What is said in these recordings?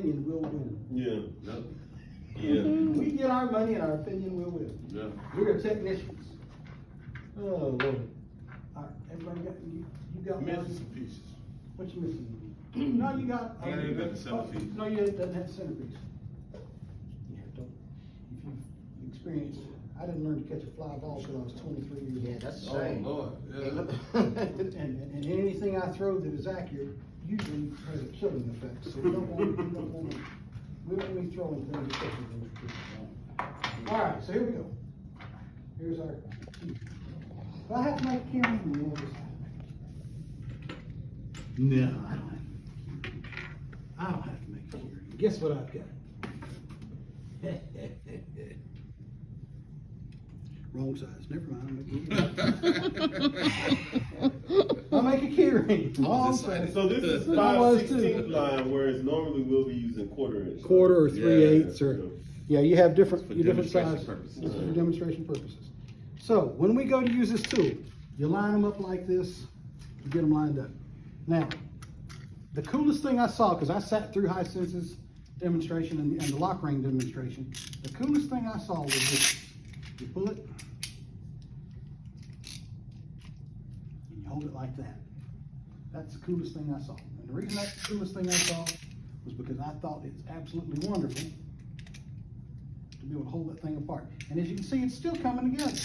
opinion will win. Yeah. Yeah. We get our money and our opinion will win. Yeah. We're technicians. Oh, Lord. All right, everybody got, you got Missing one? some pieces. What you missing? No, you got. I ain't got the centerpiece. No, you doesn't have the centerpiece. Yeah, don't, if you experience, I didn't learn to catch a fly ball till I was 23 years old. Yeah, that's a Oh, shame. Lord. Yeah. And anything I throw that is accurate usually has a killing effect, so we don't want, we won't be throwing things, especially when we're kids. All right, so here we go. Here's our key. Do I have to make a key reading? You know this? No, I don't have to. I don't have to make a key reading. Guess what I've got? Wrong size. Never mind. I'll make a key ring. Wrong size. So this is I was too. 5/16 line, whereas normally we'll be using quarter inch. Quarter or 3/8 or, Yeah. yeah, you have different, For you different demonstration size. purposes. This is for demonstration purposes. So when we go to use this tool, you line them up like this, you get them lined up. Now, the coolest thing I saw, because I sat through High Senses demonstration and the Lokring demonstration, the coolest thing I saw was this. You pull it, and you hold it like that. That's the coolest thing I saw. And the reason that's the coolest thing I saw was because I thought it's absolutely wonderful to be able to hold that thing apart. And as you can see, it's still coming together.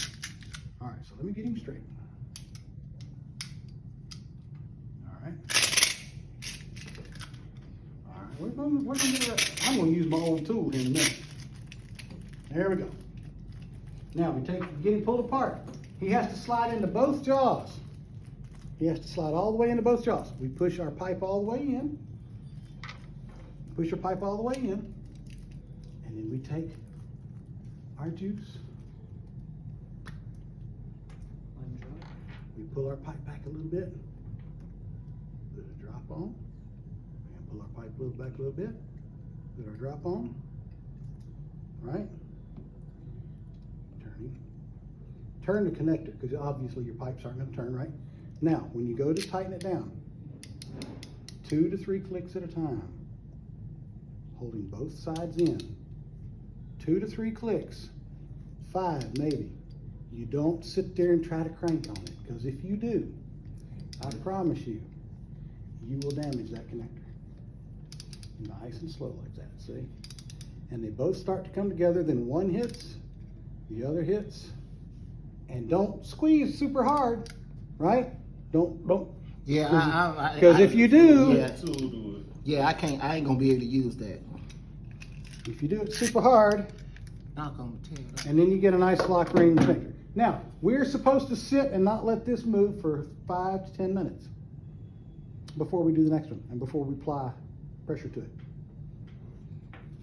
All right, so let me get him straight. All right. All right, we're gonna do that. I'm gonna use my old tool here in a minute. There we go. Now we get him pulled apart. He has to slide into both jaws. He has to slide all the way into both jaws. We push our pipe all the way in. Push our pipe all the way in. And then we take our juice. We pull our pipe back a little bit. Put a drop on. And pull our pipe back a little bit. Put our drop on. Right? Turn the connector, because obviously your pipes aren't going to turn, right? Now, when you go to tighten it down, 2 to 3 clicks at a time, holding both sides in. 2 to 3 clicks, 5 maybe. You don't sit there and try to crank on it, because if you do, I promise you, you will damage that connector. Nice and slow like that, see? And they both start to come together, then one hits, the other hits, and don't squeeze super hard, right? Don't. Yeah, Because if you do, yeah, I ain't gonna be able to use that. if you do it super hard, Not gonna tell that. and then you get a nice Lokring connector. Now, we're supposed to sit and not let this move for 5 to 10 minutes before we do the next one and before we apply pressure to it.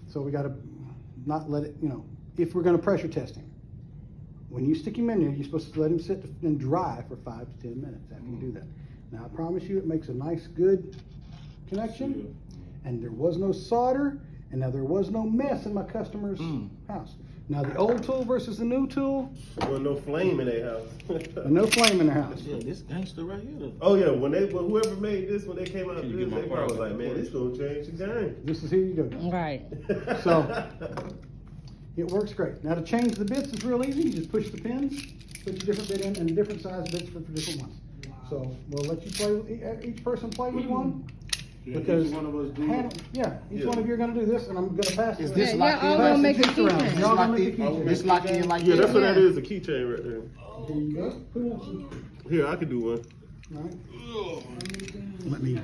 So we gotta not let it, if we're gonna pressure test him. When you stick him in there, you're supposed to let him sit and dry for 5 to 10 minutes after you do that. Now, I promise you, it makes a nice, good connection. And there was no solder, and now there was no mess in my customer's house. Now, the old tool versus the new tool. Well, no flame in their house. No flame in their house. Yeah, this gangster right here. Oh yeah, whoever made this, when they came out with this, they probably was like, man, this gonna change the game. This is here you go. Right. So, it works great. Now to change the bits is real easy. You just push the pins, put your different bit in, and different size bits for different ones. So we'll let you play with each person play with one. Because each one of us do each one of you are gonna do this, and I'm gonna pass Is it. this Yeah, locked y'all in? gonna Pass make the a juice around. keychain. Y'all gonna Locked make a in? keychain. This locked in like Yeah, this? that's what that is, a keychain right there. There you go. Put it on. Here, I can do one. All right. Let me